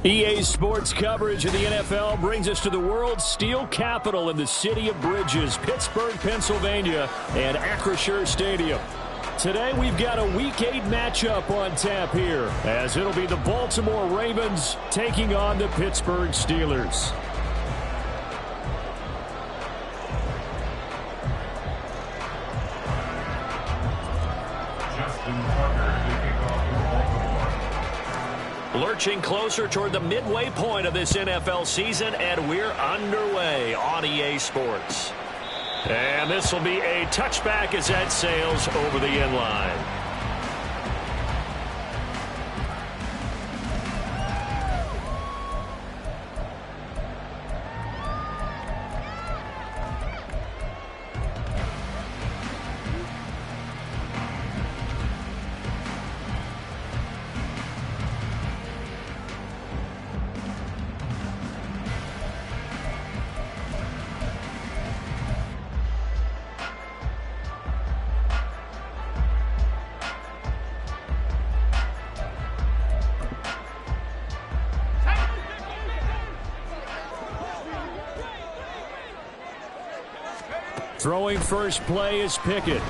EA Sports coverage of the NFL brings us to the world's steel capital in the city of bridges, Pittsburgh, Pennsylvania, and Acrisure Stadium. Today we've got a Week 8 matchup on tap here, as it'll be the Baltimore Ravens taking on the Pittsburgh Steelers. Lurching closer toward the midway point of this NFL season, and we're underway on EA Sports. And this will be a touchback as that sails over the end line. Throwing first play is Pickett.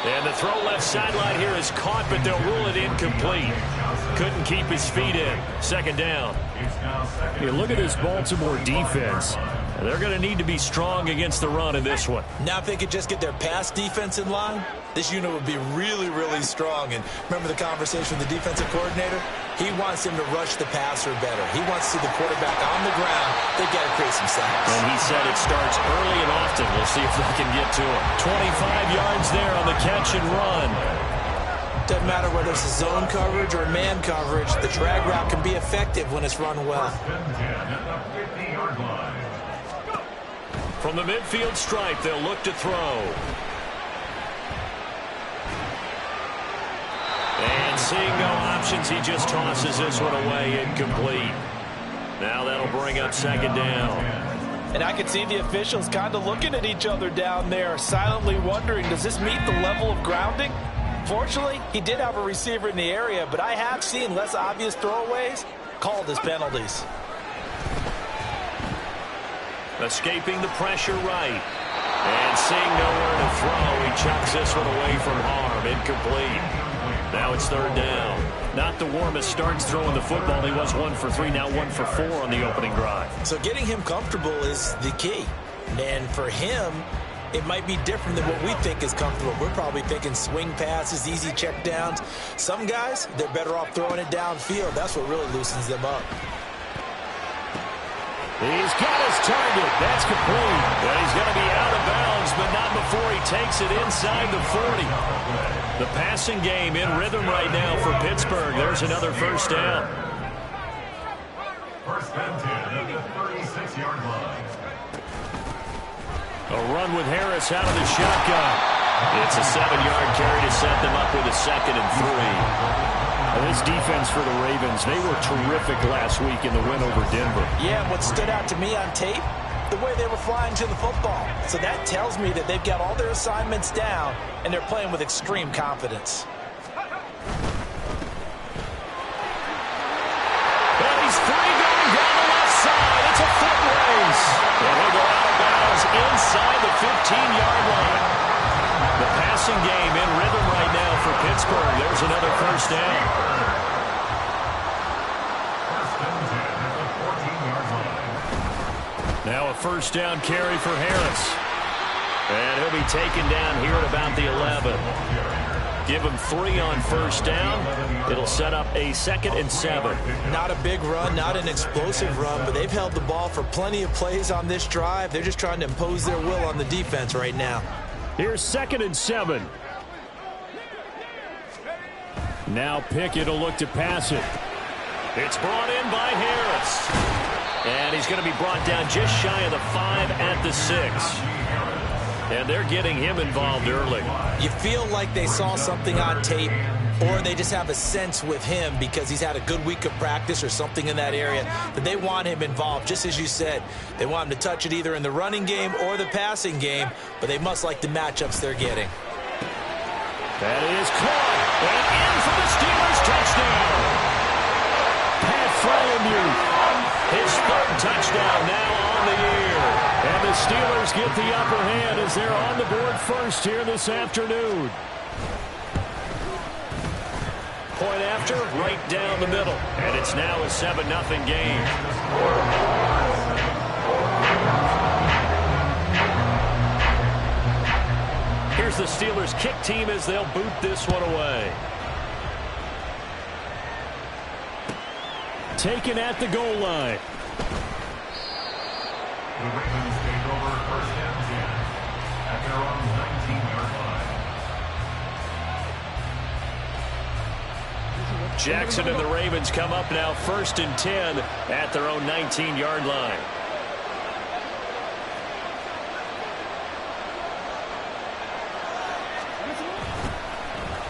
And the throw left sideline here is caught, but they'll rule it incomplete. Couldn't keep his feet in. Second down. You look at this Baltimore defense. They're going to need to be strong against the run in this one. Now if they could just get their pass defense in line, this unit would be really, really strong. And remember the conversation with the defensive coordinator? He wants him to rush the passer better. He wants to see the quarterback on the ground. They've got to create some sacks. And he said it starts early and often. We'll see if they can get to him. 25 yards there on the catch and run. Doesn't matter whether it's a zone coverage or man coverage. The drag route can be effective when it's run well. From the midfield stripe, they'll look to throw. And seeing no options, he just tosses this one away, incomplete. Now that'll bring up second down. And I can see the officials kind of looking at each other down there, silently wondering, does this meet the level of grounding? Fortunately, he did have a receiver in the area, but I have seen less obvious throwaways called as penalties. Escaping the pressure right. And seeing nowhere to throw, he chucks this one away from harm. Incomplete. Now it's third down. Not the warmest starts throwing the football. He was 1 for 3, now 1 for 4 on the opening drive. So getting him comfortable is the key. And for him, it might be different than what we think is comfortable. We're probably thinking swing passes, easy check downs. Some guys, they're better off throwing it downfield. That's what really loosens them up. He's got his target. That's complete. Well, he's going to be out of bounds, but not before he takes it inside the 40. The passing game in rhythm right now for Pittsburgh. There's another first down. First and 10 at the 36-yard line. A run with Harris out of the shotgun. It's a 7-yard carry to set them up with a 2nd and 3. Well, this defense for the Ravens, they were terrific last week in the win over Denver. Yeah, what stood out to me on tape, the way they were flying to the football. So that tells me that they've got all their assignments down, and they're playing with extreme confidence. And he's free going down the left side. It's a foot race. And he'll go out of bounds inside the 15-yard line. The passing game in rhythm right now for Pittsburgh. There's another first down. Now a first down carry for Harris. And he'll be taken down here at about the 11. Give him 3 on first down. It'll set up a 2nd and 7. Not a big run, not an explosive run, but they've held the ball for plenty of plays on this drive. They're just trying to impose their will on the defense right now. Here's 2nd and 7. Now Pickett will look to pass it. It's brought in by Harris. And he's going to be brought down just shy of the 5 at the 6. And they're getting him involved early. You feel like they saw something on tape, or they just have a sense with him because he's had a good week of practice or something in that area that they want him involved. Just as you said, they want him to touch it either in the running game or the passing game, but they must like the matchups they're getting. That is caught. And in for the Steelers touchdown. youth. His third touchdown now on the year. And the Steelers get the upper hand as they're on the board first here this afternoon. Point after, right down the middle. And it's now a 7-0 game. Here's the Steelers kick team as they'll boot this one away. Taken at the goal line. The Ravens take over first and 10 at their own 19-yard line. Jackson and the Ravens come up now first and 10 at their own 19-yard line.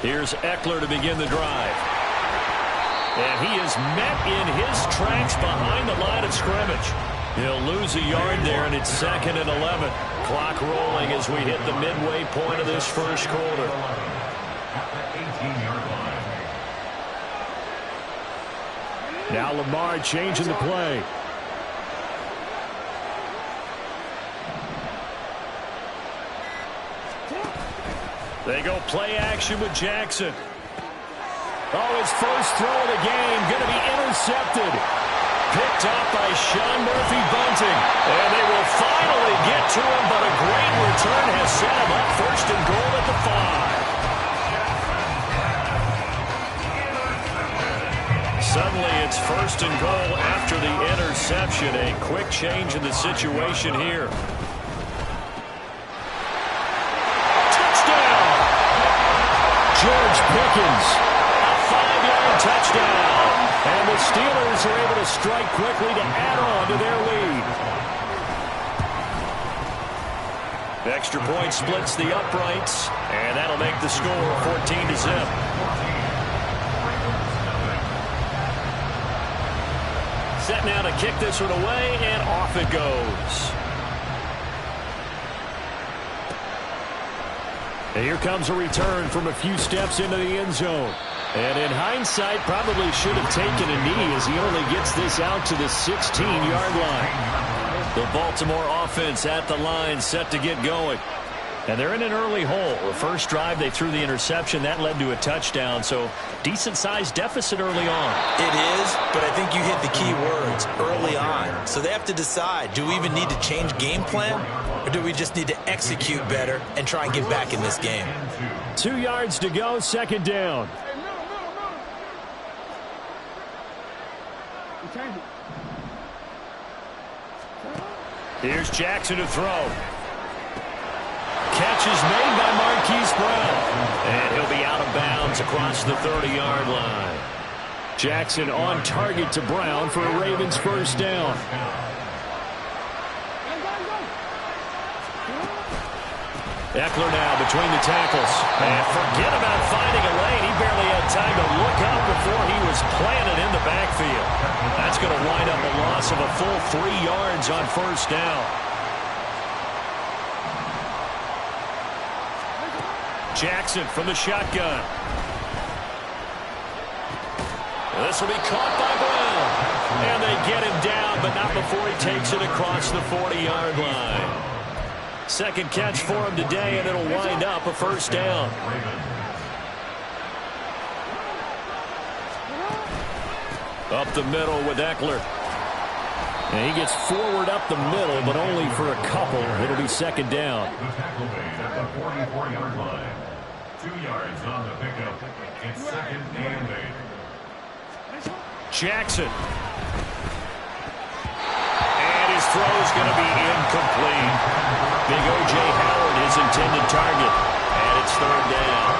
Here's Ugtfl to begin the drive. And he is met in his tracks behind the line of scrimmage. He'll lose a yard there, and it's 2nd and 11. Clock rolling as we hit the midway point of this first quarter. At the 18-yard line. Now Lamar changing the play. They go play action with Jackson. Oh, his first throw of the game going to be intercepted. Picked up by Sean Murphy-Bunting. And they will finally get to him, but a great return has set him up first and goal at the 5. Suddenly it's first and goal after the interception. A quick change in the situation here. Touchdown! George Pickens. A 5-yard touchdown. And the Steelers are able to strike quickly to add on to their lead. The extra point splits the uprights, and that'll make the score 14-0. Set now to kick this one away, and off it goes. And here comes a return from a few steps into the end zone. And in hindsight, probably should have taken a knee as he only gets this out to the 16-yard line. The Baltimore offense at the line set to get going. And they're in an early hole. The first drive, they threw the interception. That led to a touchdown. So decent-sized deficit early on. It is, but I think you hit the key words, early on. So they have to decide, do we even need to change game plan? Or do we just need to execute better and try and get back in this game? 2 yards to go, second down. Here's Jackson to throw. Catch is made by Marquise Brown. And he'll be out of bounds across the 30-yard line. Jackson on target to Brown for a Ravens first down. Ugtfl now between the tackles. And forget about finding a lane. He barely had time to look up before he was planted in the backfield. That's going to wind up a loss of a full 3 yards on first down. Jackson from the shotgun. This will be caught by Brown. And they get him down, but not before he takes it across the 40-yard line. Second catch for him today, and it'll wind up a first down. Up the middle with Ugtfl. And he gets forward up the middle, but only for a couple. It'll be second down. The tackle made at the 44-yard line. 2 yards on the pickup. It's second and 8. Jackson. And his throw's going to be incomplete. Big O.J. Howard, his intended target. And it's third down.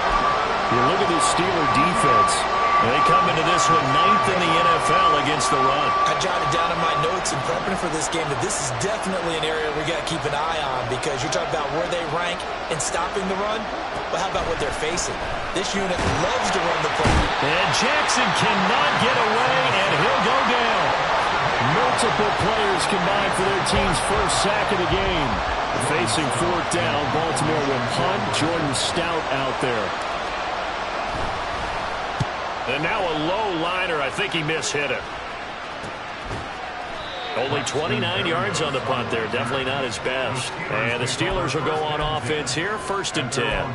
You look at this Steeler defense. They come into this one 9th in the NFL against the run. I jotted down in my notes in prepping for this game that this is definitely an area we got to keep an eye on, because you're talking about where they rank in stopping the run. But how about what they're facing? This unit loves to run the ball. And Jackson cannot get away, and he'll go down. Multiple players combined for their team's first sack of the game. Facing fourth down, Baltimore will punt. Jordan Stout out there. And now a low liner. I think he mishit it. Only 29 yards on the punt there. Definitely not his best. And the Steelers will go on offense here. 1st and 10.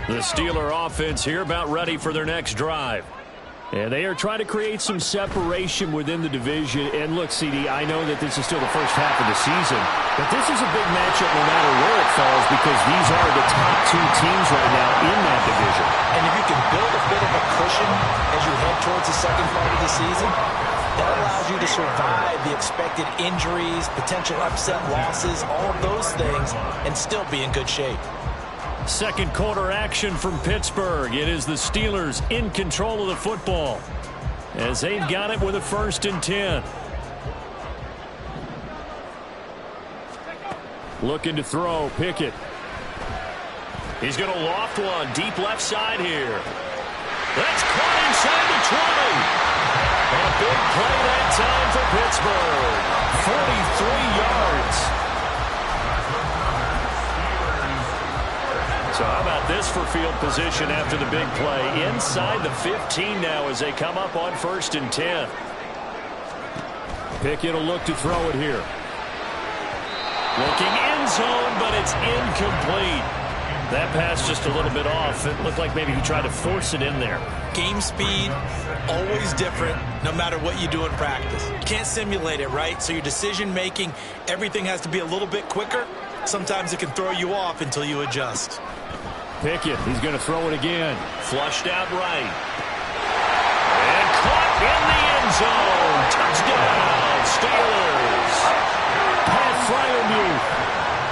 The Steeler offense here about ready for their next drive. And they are trying to create some separation within the division. And look, CD, I know that this is still the first half of the season, but this is a big matchup no matter where it falls because these are the top 2 teams right now in that division. And if you can build a bit of a cushion as you head towards the second part of the season, that allows you to survive the expected injuries, potential upset losses, all of those things, and still be in good shape. Second quarter action from Pittsburgh. It is the Steelers in control of the football as they've got it with a 1st and 10. Looking to throw. Pickett. He's going to loft one. Deep left side here. That's caught inside the 20. A big play that time for Pittsburgh. 43 yards. So how about this for field position after the big play? Inside the 15 now as they come up on 1st and 10. Pickett will look to throw it here. Looking end zone, but it's incomplete. That pass just a little bit off. It looked like maybe he tried to force it in there. Game speed, always different, no matter what you do in practice. You can't simulate it, right? So your decision making, everything has to be a little bit quicker. Sometimes it can throw you off until you adjust. Pickett, he's going to throw it again. Flushed out right. And caught in the end zone. Touchdown, Steelers. Pat Fryermuth.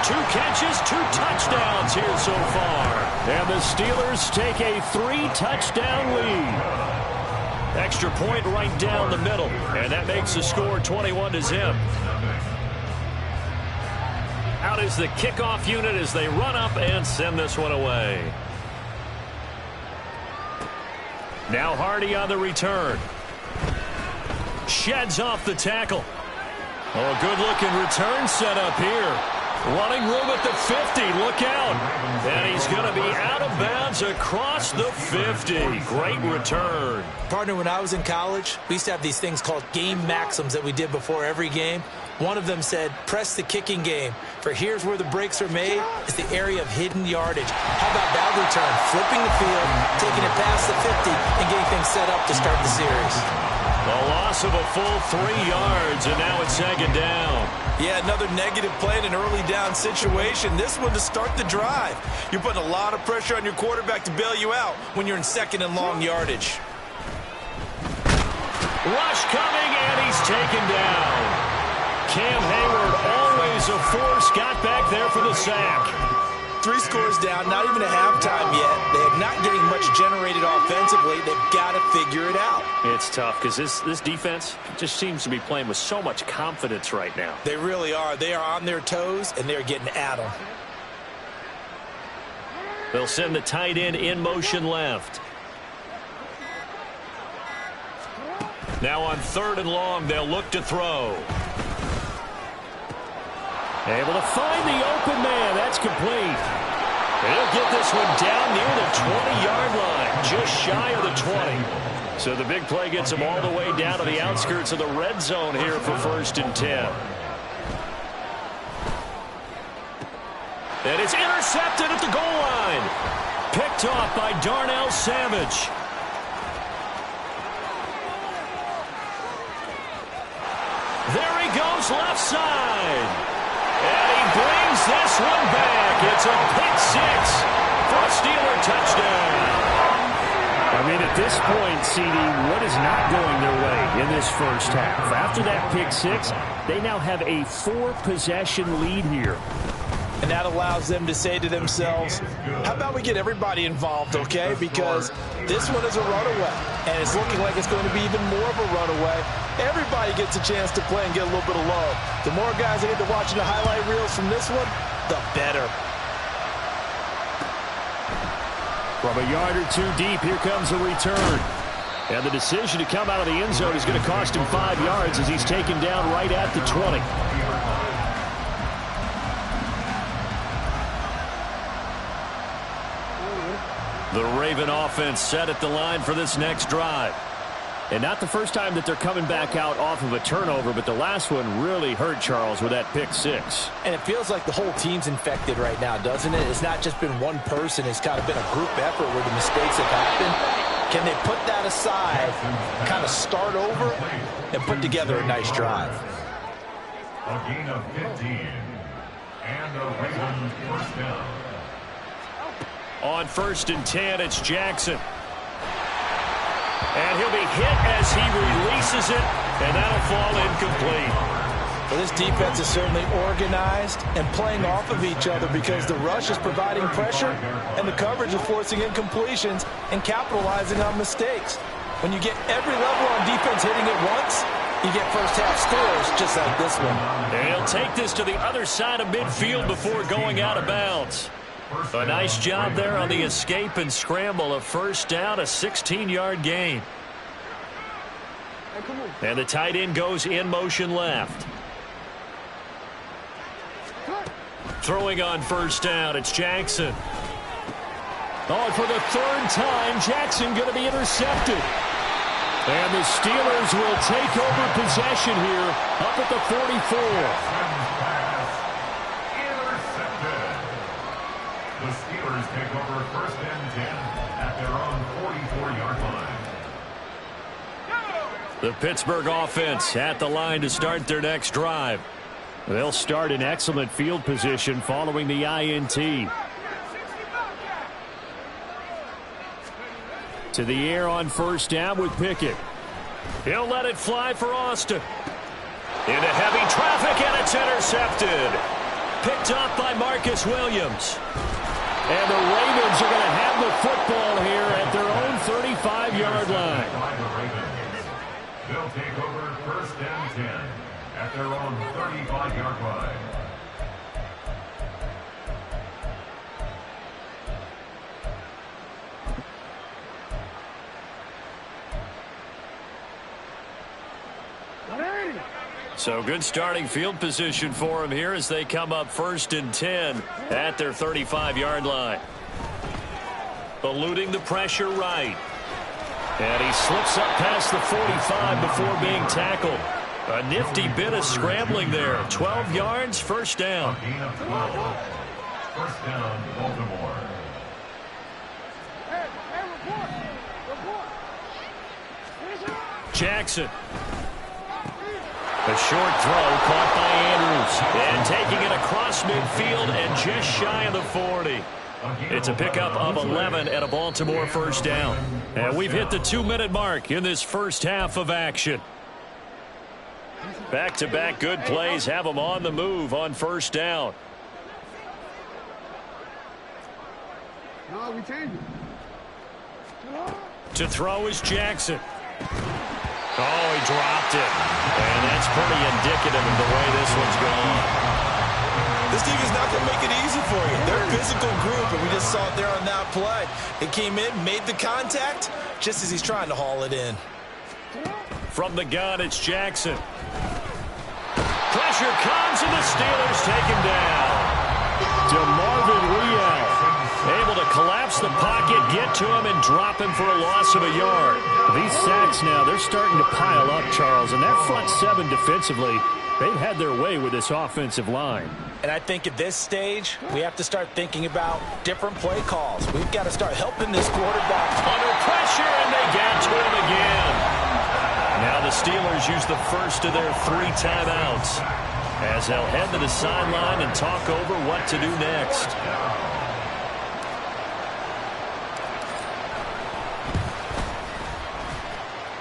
2 catches, 2 touchdowns here so far. And the Steelers take a 3-touchdown lead. Extra point right down the middle. And that makes the score 21-0. Out is the kickoff unit as they run up and send this one away. Now Hardy on the return. Sheds off the tackle. Oh, a good-looking return set up here. Running room at the 50. Look out. And he's going to be out of bounds across the 50. Great return. Partner, when I was in college, we used to have these things called game maxims that we did before every game. One of them said, press the kicking game. For here's where the breaks are made. It's the area of hidden yardage. How about that return? Flipping the field, taking it past the 50, and getting things set up to start the series. A loss of a full 3 yards, and now it's 2nd down. Yeah, another negative play in an early down situation. This one to start the drive. You're putting a lot of pressure on your quarterback to bail you out when you're in 2nd and long yardage. Rush coming, and he's taken down. Cam Hayward, always a force, got back there for the sack. 3 scores down, not even a halftime yet. They're not getting much generated offensively. They've got to figure it out. It's tough because this defense just seems to be playing with so much confidence right now. They really are. They are on their toes, and they're getting at them. They'll send the tight end in motion left. Now on 3rd and long, they'll look to throw. Able to find the open man. That's complete. He'll get this one down near the 20-yard line, just shy of the 20. So the big play gets him all the way down to the outskirts of the red zone here for 1st and 10. And it's intercepted at the goal line. Picked off by Darnell Savage. There he goes, left side. And he brings this one back. It's a pick 6 for a Steeler touchdown. I mean, at this point, CD, what is not going their way in this first half? After that pick 6, they now have a 4-possession lead here. And that allows them to say to themselves, how about we get everybody involved, okay? Because this one is a runaway, and it's looking like it's going to be even more of a runaway. Everybody gets a chance to play and get a little bit of love. The more guys that get to watching the highlight reels from this one, the better. From a yard or 2 deep, here comes a return. And the decision to come out of the end zone is going to cost him 5 yards as he's taken down right at the 20. The Raven offense set at the line for this next drive. And not the first time that they're coming back out off of a turnover, but the last one really hurt Charles with that pick six. And it feels like the whole team's infected right now, doesn't it? It's not just been one person. It's kind of been a group effort where the mistakes have happened. Can they put that aside, kind of start over, and put together a nice drive? A gain of 15. And a Raven first down. On 1st and 10, it's Jackson. And he'll be hit as he releases it, and that'll fall incomplete. Well, this defense is certainly organized and playing off of each other because the rush is providing pressure and the coverage is forcing incompletions and capitalizing on mistakes. When you get every level on defense hitting it once, you get first half scores just like this one. And he'll take this to the other side of midfield before going out of bounds. A nice job there on the escape and scramble. A first down, a 16-yard gain. And the tight end goes in motion left. Throwing on first down, it's Jackson. Oh, and for the 3rd time, Jackson going to be intercepted. And the Steelers will take over possession here up at the 44. The Steelers take over 1st and 10 at their own 44-yard line. The Pittsburgh offense at the line to start their next drive. They'll start in excellent field position following the INT. To the air on first down with Pickett. He'll let it fly for Austin. Into heavy traffic, and it's intercepted. Picked up by Marcus Williams. And the Ravens are going to have the football here at their own 35-yard line. They'll take over 1st and 10 at their own 35-yard line. So good starting field position for them here as they come up 1st and 10 at their 35-yard line. Eluding the pressure right. And he slips up past the 45 before being tackled. A nifty bit of scrambling there. 12 yards, first down. A gain of 12. First down, Baltimore. Jackson. A short throw caught by Andrews. And taking it across midfield and just shy of the 40. It's a pickup of 11 and a Baltimore first down. And we've hit the 2-minute mark in this first half of action. Back-to-back good plays have them on the move on first down. To throw is Jackson. Oh, he dropped it. And that's pretty indicative of the way this one's gone. This team is not going to make it easy for you. They're a physical group, and we just saw it there on that play. It came in, made the contact, just as he's trying to haul it in. From the gun, it's Jackson. Pressure comes, and the Steelers take him down. DeMarvin Leal able to collapse the pocket, get to him, and drop him for a loss of a yard. These sacks now, they're starting to pile up, Charles, and that front seven defensively, they've had their way with this offensive line. And I think at this stage, we have to start thinking about different play calls. We've got to start helping this quarterback. Under pressure, and they get to him again. Now the Steelers use the first of their 3 timeouts as they'll head to the sideline and talk over what to do next.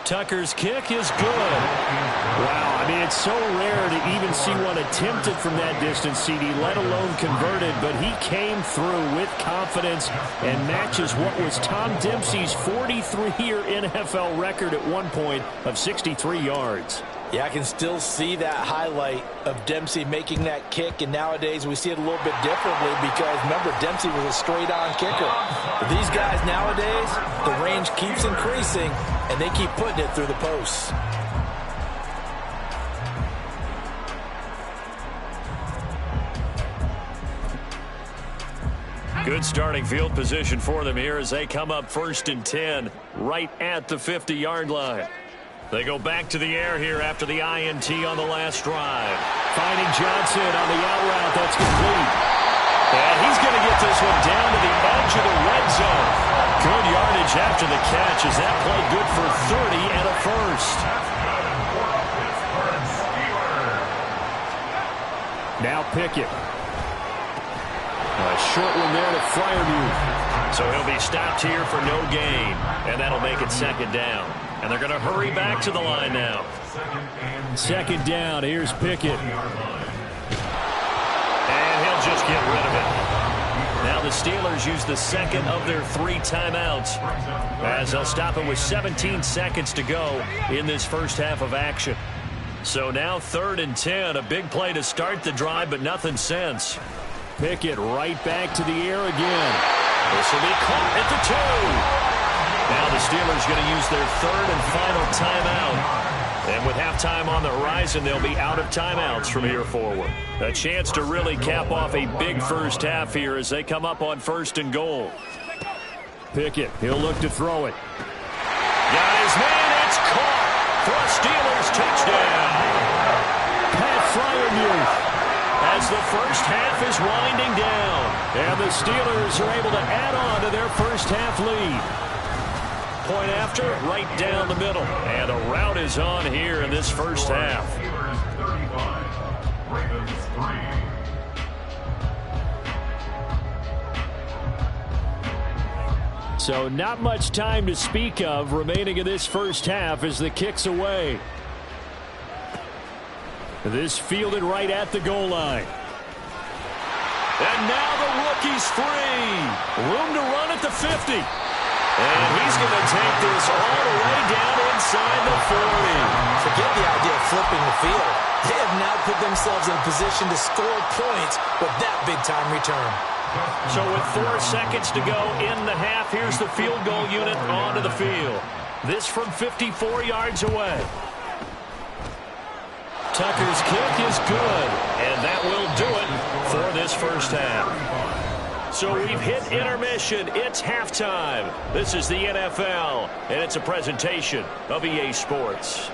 Tucker's kick is good. Wow, I mean, it's so rare to even see one attempted from that distance, CD, let alone converted, but he came through with confidence and matches what was Tom Dempsey's 43-year NFL record at one point of 63 yards. Yeah, I can still see that highlight of Dempsey making that kick, and nowadays we see it a little bit differently because, remember, Dempsey was a straight-on kicker. But these guys nowadays, the range keeps increasing, and they keep putting it through the posts. Good starting field position for them here as they come up 1st and 10 right at the 50-yard line. They go back to the air here after the INT on the last drive. Finding Johnson on the out route. That's complete. And he's going to get this one down to the edge of the red zone. Good yardage after the catch as that play good for 30 and a first. Now Pickett. A short one there to Freiermuth. So he'll be stopped here for no gain. And that'll make it 2nd down. And they're going to hurry back to the line now. 2nd down. Here's Pickett. And he'll just get rid of it. Now the Steelers use the 2nd of their 3 timeouts as they'll stop it with 17 seconds to go in this first half of action. So now 3rd and 10. A big play to start the drive, but nothing since. Pickett right back to the air again. This will be caught at the 2. Now the Steelers going to use their 3rd and final timeout. And with halftime on the horizon, they'll be out of timeouts from here forward. A chance to really cap off a big first half here as they come up on 1st and goal. Pickett, he'll look to throw it. Guys, man, it's caught for a Steelers touchdown. Pat Freiermuth. As the first half is winding down. And the Steelers are able to add on to their first half lead. Point after, right down the middle. And a rout is on here in this first half. So not much time to speak of remaining in this first half as the kick's away. This fielded right at the goal line. And now the rookie's free. Room to run at the 50. And he's going to take this all the way down inside the 40. Forget the idea of flipping the field. They have now put themselves in a position to score points with that big-time return. So with 4 seconds to go in the half, here's the field goal unit onto the field. This from 54 yards away. Tucker's kick is good, and that will do it for this first half. So we've hit intermission. It's halftime. This is the NFL, and it's a presentation of EA Sports.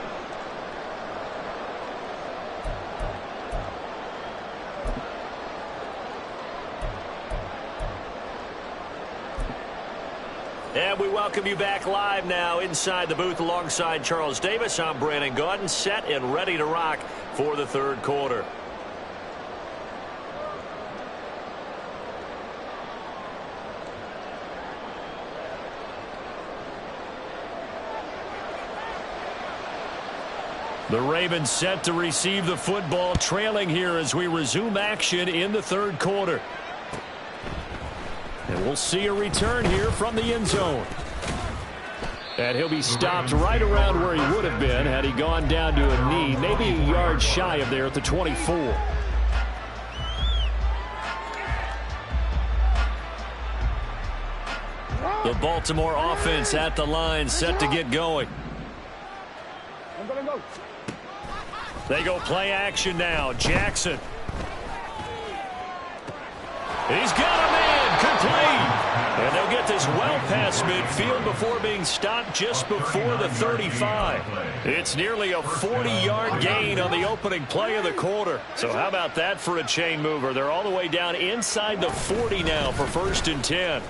And we welcome you back live now inside the booth alongside Charles Davis. I'm Brandon Gaudin, set and ready to rock for the third quarter. The Ravens set to receive the football, trailing here as we resume action in the third quarter. And we'll see a return here from the end zone. And he'll be stopped right around where he would have been had he gone down to a knee, maybe a yard shy of there at the 24. The Baltimore offense at the line, set to get going. They go play action now. Jackson. He's got a man complete. And they'll get this well past midfield before being stopped just before the 35. It's nearly a 40-yard gain on the opening play of the quarter. So how about that for a chain mover? They're all the way down inside the 40 now for 1st and 10.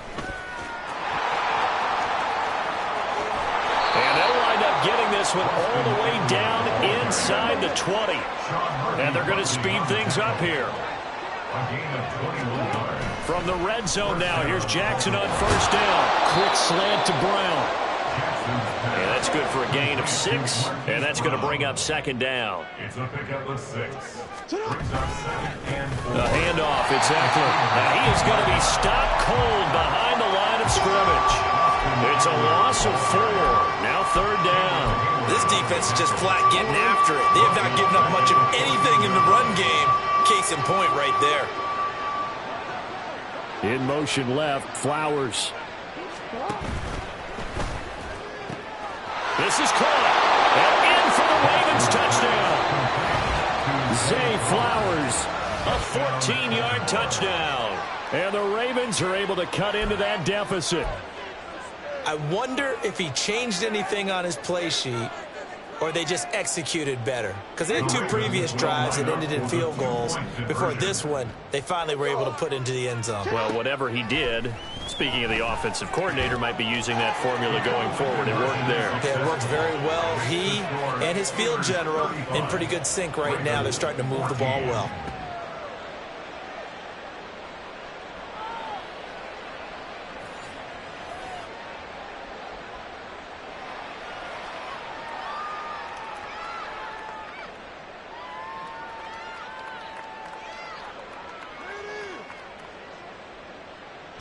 And they'll wind up getting this one all the way down inside the 20. And they're going to speed things up here. From the red zone now, here's Jackson on 1st down. Quick slant to Brown. And that's good for a gain of 6. And that's going to bring up 2nd down. It's a pickup of 6. The handoff, exactly. Now he is going to be stopped cold behind the line of scrimmage. It's a loss of 4. Now 3rd down. This defense is just flat getting after it. They have not given up much of anything in the run game. Case in point right there. In motion left, Flowers. This is caught. And in for the Ravens touchdown. Zay Flowers, a 14-yard touchdown. And the Ravens are able to cut into that deficit. I wonder if he changed anything on his play sheet or they just executed better. Because they had 2 previous drives that ended in field goals. Before this one, they finally were able to put into the end zone. Well, whatever he did, speaking of the offensive coordinator, might be using that formula going forward. It worked there. Yeah, it worked very well. He and his field general in pretty good sync right now. They're starting to move the ball well.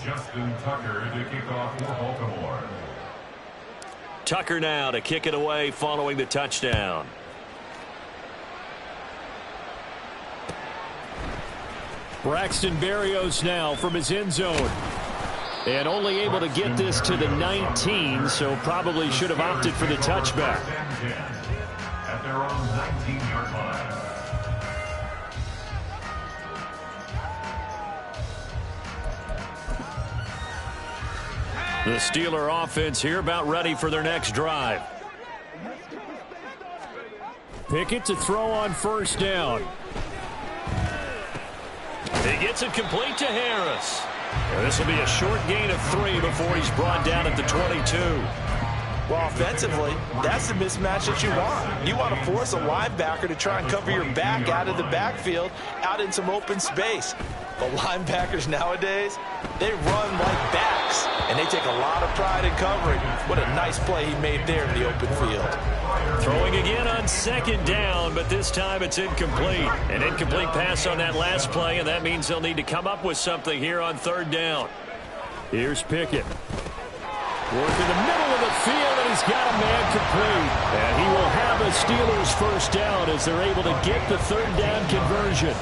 Justin Tucker to kick off for Baltimore. Tucker now to kick it away following the touchdown. Braxton Berrios now from his end zone. And only able to get this to the 19, so probably should have opted for the touchback. At their own 19-yard line. The Steeler offense here about ready for their next drive. Pickett to throw on first down. He gets it complete to Harris. This will be a short gain of 3 before he's brought down at the 22. Well, offensively, that's the mismatch that you want. You want to force a linebacker to try and cover your back out of the backfield, out in some open space. But linebackers nowadays, they run like backs, and they take a lot of pride in covering. What a nice play he made there in the open field. Throwing again on second down, but this time it's incomplete. An incomplete pass on that last play, and that means they'll need to come up with something here on third down. Here's Pickett. Work in the middle of the field, and he's got a man complete. And he will have a Steelers first down as they're able to get the third down conversion.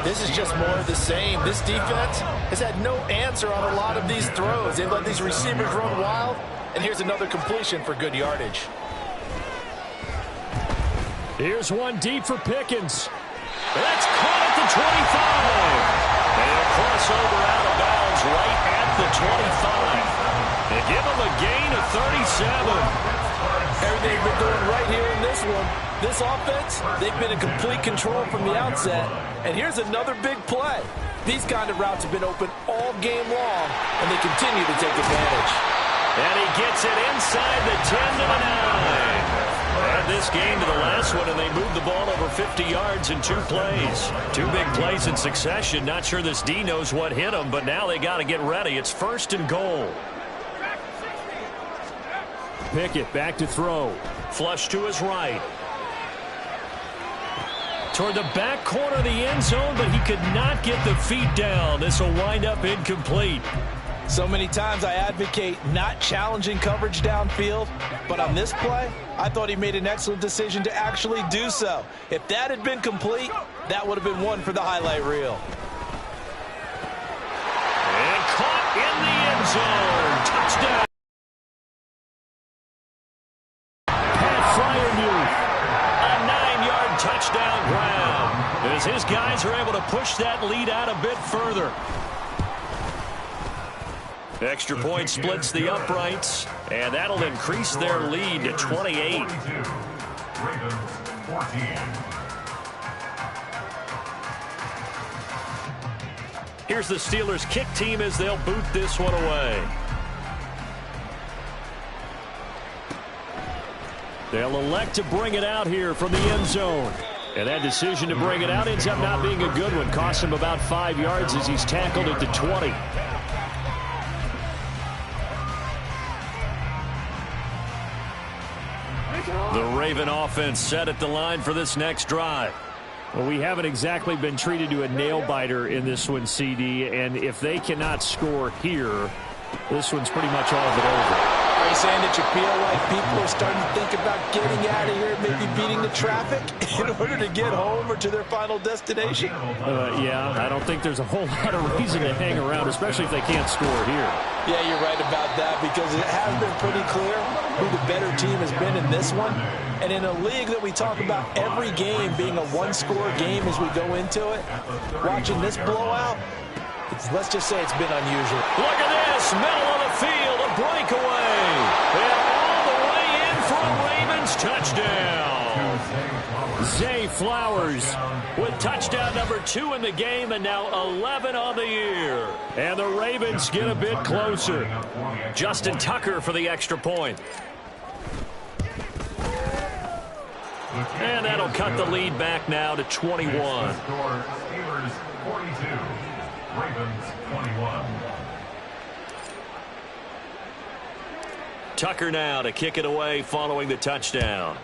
This is just more of the same. This defense has had no answer on a lot of these throws. They've let these receivers run wild, and here's another completion for good yardage. Here's one deep for Pickens. That's caught at the 25. And a crossover out of bounds right at the 25. They give him a gain of 37. Everything's been going right here in this one. This offense, they've been in complete control from the outset. And here's another big play. These kind of routes have been open all game long, and they continue to take advantage. And he gets it inside the 10 to the 9. Add this game to the last one, and they moved the ball over 50 yards in 2 plays. 2 big plays in succession. Not sure this D knows what hit him, but now they got to get ready. It's first and goal. Pickett back to throw. Flush to his right. Toward the back corner of the end zone, but he could not get the feet down. This will wind up incomplete. So many times I advocate not challenging coverage downfield, but on this play, I thought he made an excellent decision to actually do so. If that had been complete, that would have been one for the highlight reel. And caught in the end zone. Touchdown. Touchdown ground as his guys are able to push that lead out a bit further. Extra point splits the uprights, and that'll increase their lead to 28. Here's the Steelers kick team as they'll boot this one away. They'll elect to bring it out here from the end zone. And that decision to bring it out ends up not being a good one. Costs him about 5 yards as he's tackled at the 20. The Raven offense set at the line for this next drive. Well, we haven't exactly been treated to a nail-biter in this one, CD. And if they cannot score here, this one's pretty much all of it over. Are you saying that you feel like people are starting to think about getting out of here, maybe beating the traffic in order to get home or to their final destination? Yeah, I don't think there's a whole lot of reason to hang around, especially if they can't score here. Yeah, you're right about that because it has been pretty clear who the better team has been in this one. And in a league that we talk about every game being a one-score game as we go into it, watching this blowout, Let's just say it's been unusual. Look at this, middle of the field, a breakaway. And all the way in for a Ravens touchdown. Zay Flowers with touchdown number 2 in the game, and now 11 on the year. And the Ravens get a bit closer. Justin Tucker for the extra point. And that'll cut the lead back now to 21. Steelers 42, Ravens 21. Tucker now to kick it away following the touchdown.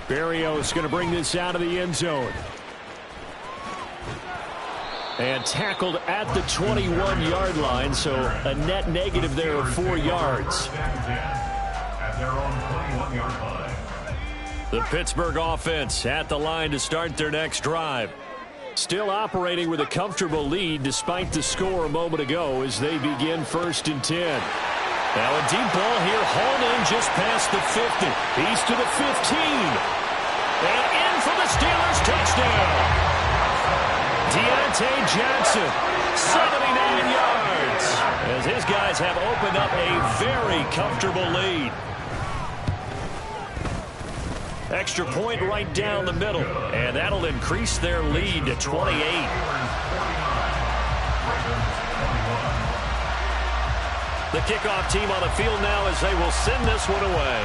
Berrios going to bring this out of the end zone. And tackled at the 21-yard line, so a net negative there of 4 yards. At their own 21-yard line. The Pittsburgh offense at the line to start their next drive. Still operating with a comfortable lead despite the score a moment ago as they begin 1st and 10. Now a deep ball here, hauled in just past the 50. He's to the 15. And in for the Steelers touchdown. Deontay Johnson, 79 yards. As his guys have opened up a very comfortable lead. Extra point right down the middle. And that'll increase their lead to 28. The kickoff team on the field now as they will send this one away.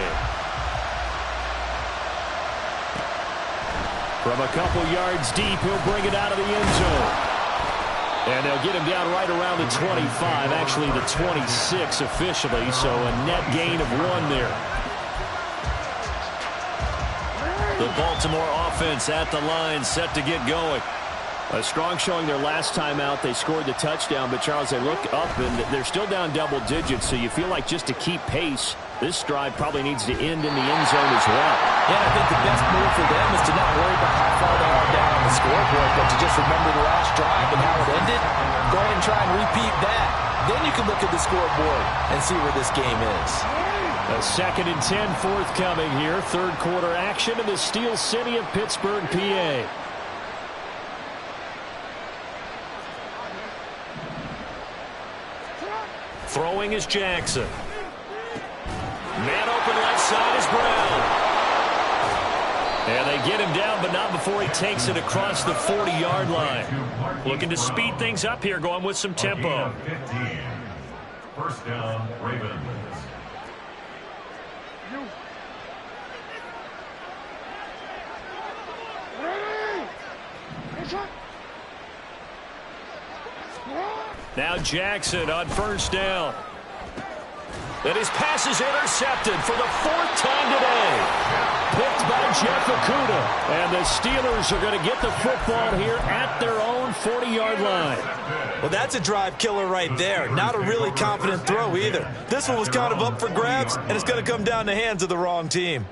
From a couple yards deep, he'll bring it out of the end zone. And they'll get him down right around the 25, actually the 26 officially, so a net gain of 1 there. The Baltimore offense at the line, set to get going. A strong showing their last time out. They scored the touchdown, but Charles, they look up and they're still down double digits, so you feel like just to keep pace, this drive probably needs to end in the end zone as well. Yeah, I think the best move for them is to not worry about how far they are down on the scoreboard, but to just remember the last drive and how it ended. Go ahead and try and repeat that. Then you can look at the scoreboard and see where this game is. A 2nd and 10 forthcoming here. 3rd quarter action in the Steel City of Pittsburgh, PA. Throwing is Jackson. Man open left side is Brown. And they get him down, but not before he takes it across the 40-yard line. Looking to speed things up here, going with some tempo. 15. First down, Ravens. Now Jackson on 1st down. And his pass is intercepted for the 4th time today. Picked by Jeff Okudah. And the Steelers are going to get the football here at their own 40-yard line. Well, that's a drive killer right there. Not a really confident throw either. This one was kind of up for grabs, and it's going to come down the hands of the wrong team.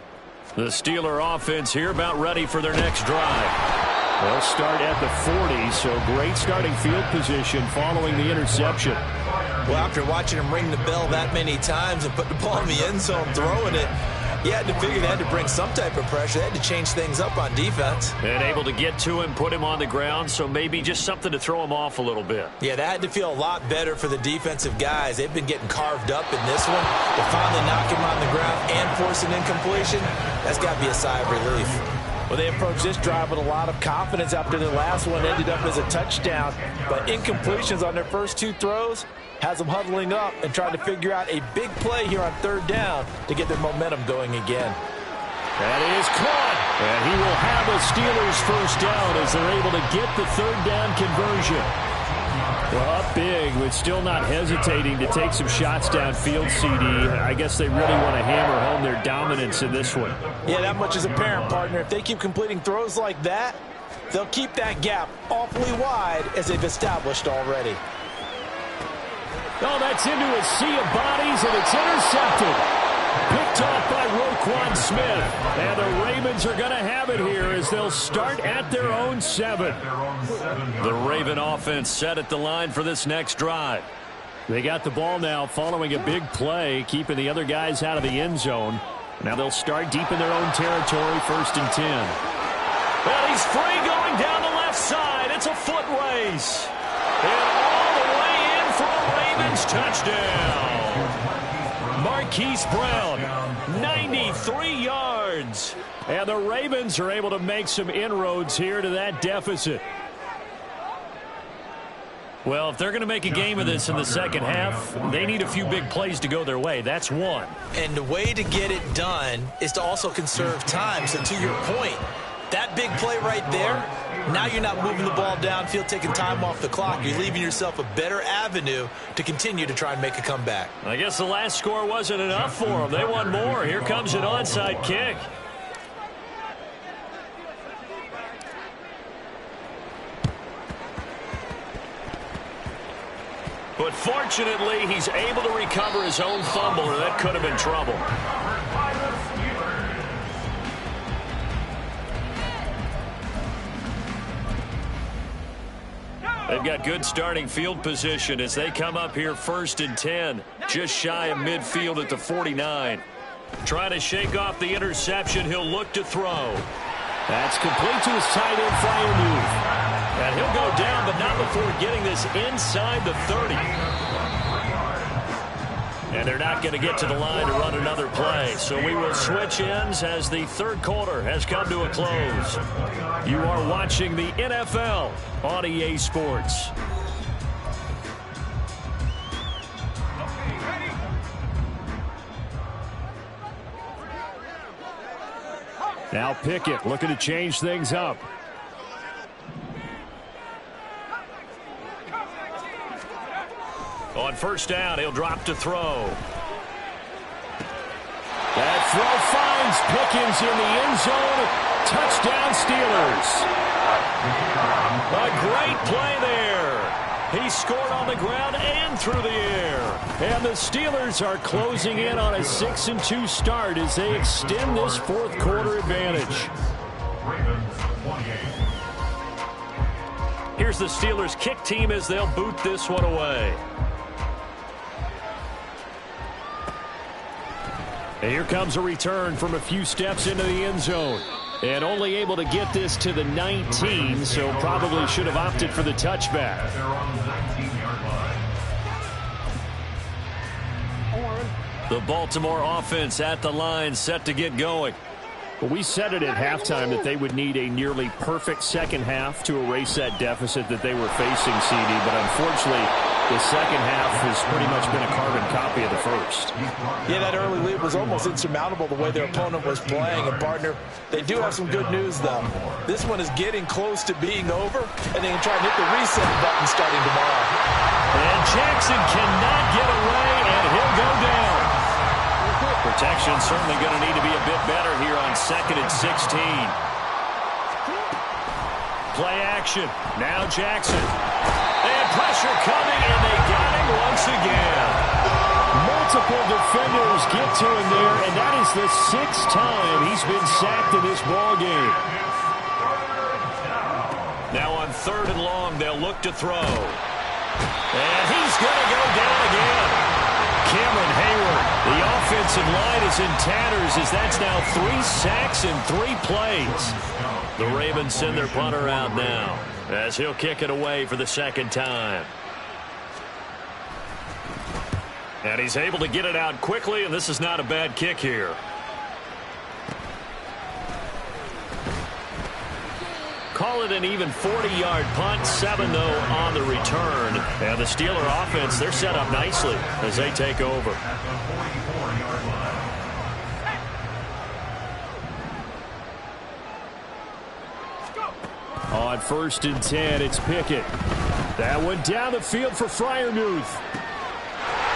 The Steeler offense here about ready for their next drive. They'll start at the 40, so great starting field position following the interception. Well, after watching him ring the bell that many times and put the ball in the end zone, throwing it, you had to figure they had to bring some type of pressure. They had to change things up on defense. And able to get to him, put him on the ground, so maybe just something to throw him off a little bit. Yeah, that had to feel a lot better for the defensive guys. They've been getting carved up in this one. To finally knock him on the ground and force an incompletion, that's got to be a sigh of relief. Well, they approached this drive with a lot of confidence after the last one ended up as a touchdown. But incompletions on their first 2 throws has them huddling up and trying to figure out a big play here on 3rd down to get their momentum going again. That is caught. And he will have a Steelers 1st down as they're able to get the 3rd down conversion. Well, up big, but still not hesitating to take some shots downfield, CD. I guess they really want to hammer home their dominance in this one. Yeah, that much is apparent, partner. If they keep completing throws like that, they'll keep that gap awfully wide as they've established already. Oh, that's into a sea of bodies, and it's intercepted. Picked off by Roquan Smith. And the Ravens are going to have it here as they'll start at their own 7. The Raven offense set at the line for this next drive. They got the ball now following a big play, keeping the other guys out of the end zone. Now they'll start deep in their own territory, 1st and 10. And he's free going down the left side. It's a foot race. And all the way in for a Ravens touchdown. Marquise Brown, 93 yards. And the Ravens are able to make some inroads here to that deficit. Well, if they're going to make a game of this in the second half, they need a few big plays to go their way. That's one. And the way to get it done is to also conserve time. So to your point, that big play right there, now you're not moving the ball downfield, taking time off the clock. You're leaving yourself a better avenue to continue to try and make a comeback. I guess the last score wasn't enough for them. They want more. Here comes an onside kick. But fortunately, he's able to recover his own fumble, or that could have been trouble. They've got good starting field position as they come up here 1st and 10, just shy of midfield at the 49. Trying to shake off the interception, he'll look to throw. That's complete to his tight end, Freiermuth. And he'll go down, but not before getting this inside the 30. And they're not going to get to the line to run another play. So we will switch ends as the third quarter has come to a close. You are watching the NFL on EA Sports. Now Pickett looking to change things up. On first down, he'll drop to throw. That throw finds Pickens in the end zone. Touchdown, Steelers. A great play there. He scored on the ground and through the air. And the Steelers are closing in on a 6-2 start as they extend this fourth quarter advantage. Here's the Steelers kick team as they'll boot this one away. And here comes a return from a few steps into the end zone. And only able to get this to the 19, so probably should have opted for the touchback. The Baltimore offense at the line, set to get going. Well, we said it at halftime that they would need a nearly perfect second half to erase that deficit that they were facing, CD. But unfortunately, the second half has pretty much been a carbon copy of the first. Yeah, that early lead was almost insurmountable the way their opponent was playing. And, partner, they do have some good news, though. This one is getting close to being over, and they can try and hit the reset button starting tomorrow. And Jackson cannot get away, and he'll go down. Protection certainly going to need to be a bit better here on 2nd and 16. Play action. Now Jackson. And pressure coming, and they got him once again. Multiple defenders get to him there, and that is the 6th time he's been sacked in this ball game. Now on 3rd and long, they'll look to throw. And he's going to go down again. Cameron Hayward, the offensive line is in tatters as that's now 3 sacks in 3 plays. The Ravens send their punter out now as he'll kick it away for the 2nd time. And he's able to get it out quickly, and this is not a bad kick here. Call it an even 40-yard punt, 7 though on the return. And the Steeler offense, they're set up nicely as they take over. On 1st and 10, it's Pickett. That one down the field for Freiermuth.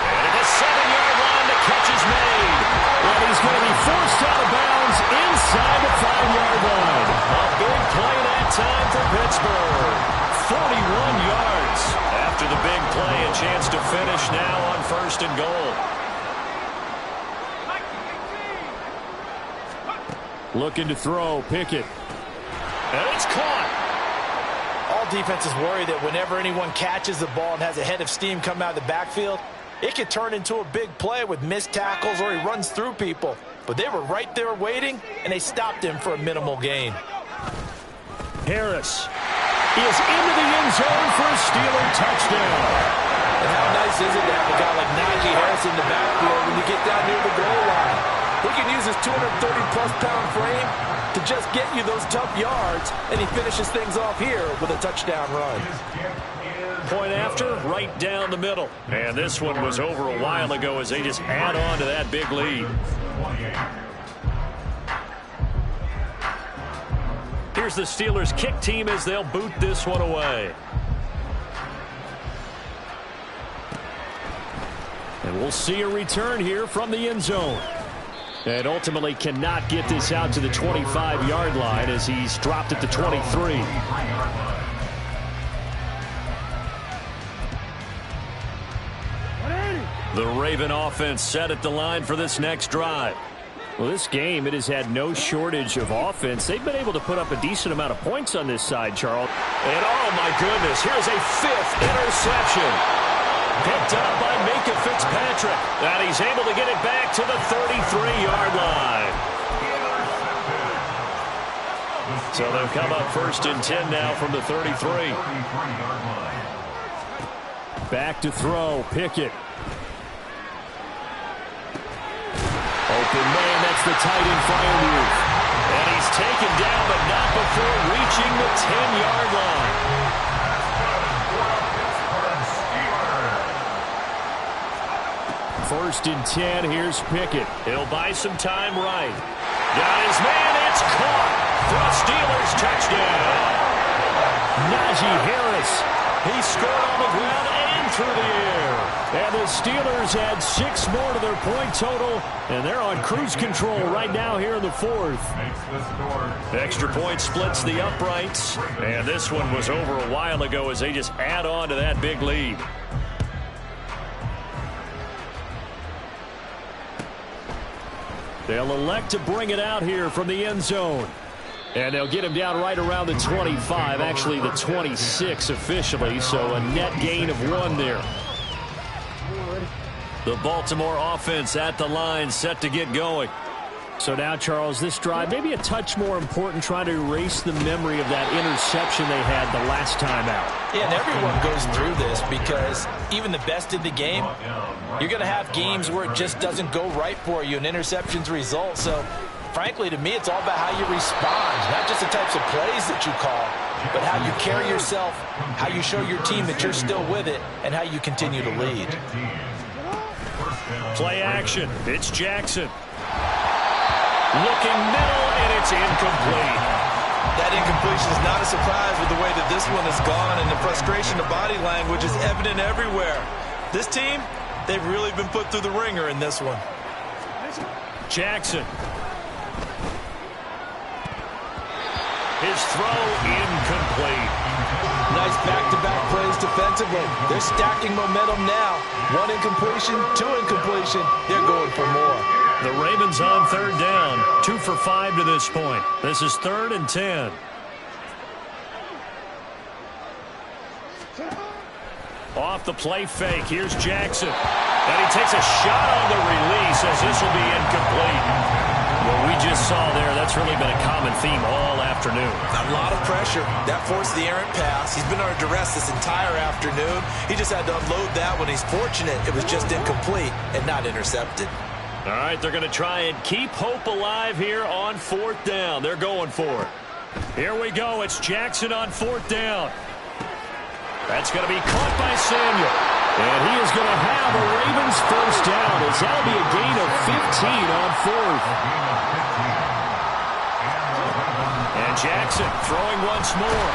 And at the 7-yard line, the catch is made. And he's going to be forced out of bounds inside the 5-yard line. A big play that time for Pittsburgh. 41 yards. After the big play, a chance to finish now on 1st and goal. Looking to throw, Pickett. And it's caught. All defenses worry that whenever anyone catches the ball and has a head of steam come out of the backfield, it could turn into a big play with missed tackles or he runs through people. But they were right there waiting, and they stopped him for a minimal gain. Harris is into the end zone for a Steeler touchdown. And how nice is it to have a guy like Najee Harris in the backfield when you get down near the goal line? He can use his 230-plus pound frame to just get you those tough yards, and he finishes things off here with a touchdown run. Point after, right down the middle. And this one was over a while ago as they just add on to that big lead. Here's the Steelers' kick team as they'll boot this one away. And we'll see a return here from the end zone. And ultimately cannot get this out to the 25-yard line as he's dropped at the 23. The Raven offense set at the line for this next drive. Well, this game, it has had no shortage of offense. They've been able to put up a decent amount of points on this side, Charles. And oh my goodness, here's a 5th interception. Picked up by Minka Fitzpatrick. And he's able to get it back to the 33-yard line. So they'll come up 1st and 10 now from the 33. Back to throw, Pickett. Open man, that's the tight end Freiermuth. And he's taken down, but not before reaching the 10-yard line. First and 10, here's Pickett. He'll buy some time right. Got his man, it's caught for a Steelers touchdown. Najee Harris, he scored on the ground and through the air. And the Steelers add 6 more to their point total, and they're on cruise control right now here in the 4th. Extra point splits the uprights, and this one was over a while ago as they just add on to that big lead. They'll elect to bring it out here from the end zone. And they'll get him down right around the 25, actually the 26 officially, so a net gain of 1 there. The Baltimore offense at the line, set to get going. So now, Charles, this drive maybe a touch more important, trying to erase the memory of that interception they had the last time out. Yeah, and everyone goes through this because even the best in the game, you're going to have games where it just doesn't go right for you, and interceptions result. So, frankly, to me, it's all about how you respond, not just the types of plays that you call, but how you carry yourself, how you show your team that you're still with it, and how you continue to lead. Play action. It's Jackson. Looking middle, and it's incomplete. That incompletion is not a surprise with the way that this one has gone, and the frustration of body language is evident everywhere. This team, they've really been put through the ringer in this one. Jackson. His throw incomplete. Nice back-to-back plays defensively. They're stacking momentum now. 1 incompletion, 2 incompletion. They're going for more. The Ravens on 3rd down. 2 for 5 to this point. This is 3rd and 10. Off the play fake. Here's Jackson. And he takes a shot on the release as this will be incomplete. What we just saw there, that's really been a common theme all afternoon. A lot of pressure. That forced the errant pass. He's been under duress this entire afternoon. He just had to unload that when he's fortunate it was just incomplete and not intercepted. All right, they're going to try and keep hope alive here on 4th down. They're going for it. Here we go. It's Jackson on 4th down. That's going to be caught by Samuel. And he is going to have a Ravens first down as that'll be a gain of 15 on 4th. And Jackson throwing once more.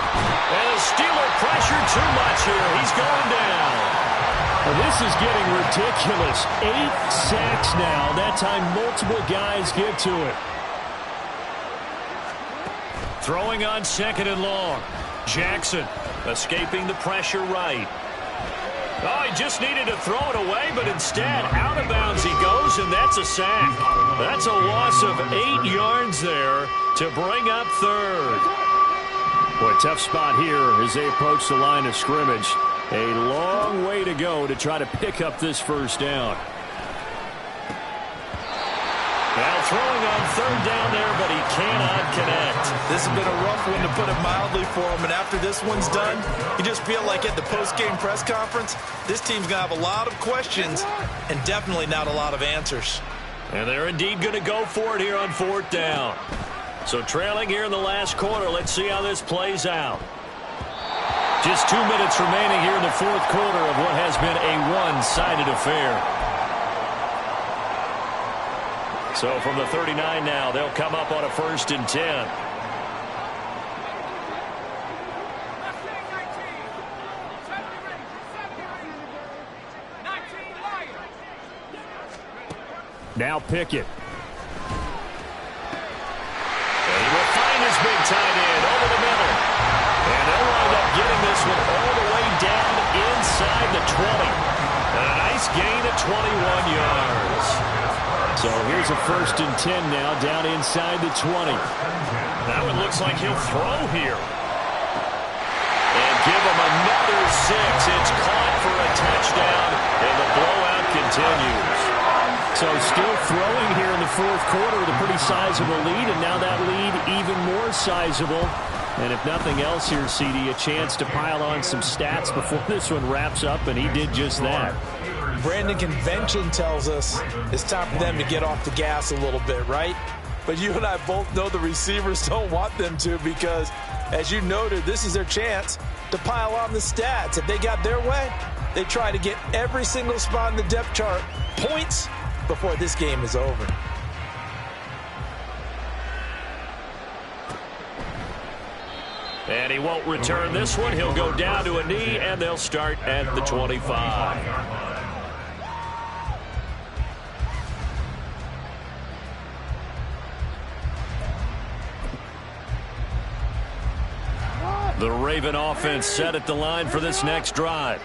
And the Steeler pressure too much here. He's going down. Well, this is getting ridiculous. 8 sacks now. That time multiple guys get to it. Throwing on 2nd and long. Jackson escaping the pressure right. Oh, he just needed to throw it away, but instead, out of bounds he goes, and that's a sack. That's a loss of 8 yards there to bring up 3rd. Boy, tough spot here as they approach the line of scrimmage. A long way to go to try to pick up this first down. Now throwing on third down there, but he cannot connect. This has been a rough one, to put it mildly, for him. And after this one's done, you just feel like at the post-game press conference, this team's going to have a lot of questions and definitely not a lot of answers. And they're indeed going to go for it here on fourth down. So trailing here in the last quarter. Let's see how this plays out. Just 2 minutes remaining here in the fourth quarter of what has been a one-sided affair. So from the 39 now, they'll come up on a 1st and 10. Now Pickett. And he will find his big tight end over the middle. And they'll wind up getting this one all the way down inside the 20. And a nice gain of 21 yards. So here's a 1st and 10 now, down inside the 20. Now it looks like he'll throw here. And give him another 6. It's caught for a touchdown, and the blowout continues. So still throwing here in the fourth quarter with a pretty sizable lead, and now that lead even more sizable. And if nothing else here, CD, a chance to pile on some stats before this one wraps up, and he did just that. Brandon, convention tells us it's time for them to get off the gas a little bit, right? But you and I both know the receivers don't want them to, because, as you noted, this is their chance to pile on the stats. If they got their way, they try to get every single spot in the depth chart points before this game is over. And he won't return this one. He'll go down to a knee, and they'll start at the 25. The Raven offense set at the line for this next drive.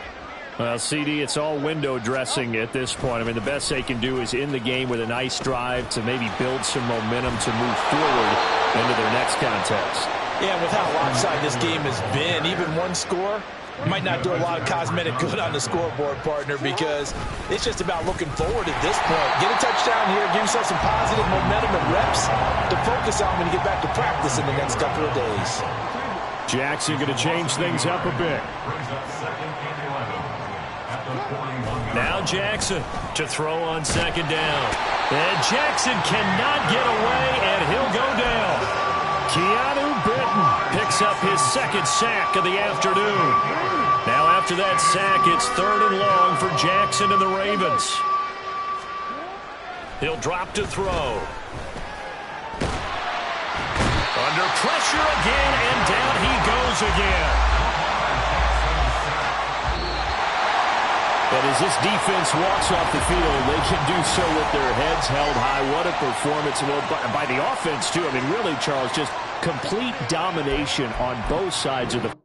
Well, CD, it's all window dressing at this point. I mean, the best they can do is in the game with a nice drive to maybe build some momentum to move forward into their next contest. Yeah, with how lopsided this game has been, even one score might not do a lot of cosmetic good on the scoreboard, partner, because it's just about looking forward at this point. Get a touchdown here, give yourself some positive momentum and reps to focus on when you get back to practice in the next couple of days. Jackson going to change things up a bit. Now Jackson to throw on 2nd down. And Jackson cannot get away, and he'll go down. Keanu Britton picks up his 2nd sack of the afternoon. Now after that sack, it's 3rd and long for Jackson and the Ravens. He'll drop to throw. Under pressure again, and down he goes again. But as this defense walks off the field, they can do so with their heads held high. What a performance by the offense, too. I mean, really, Charles, just complete domination on both sides of the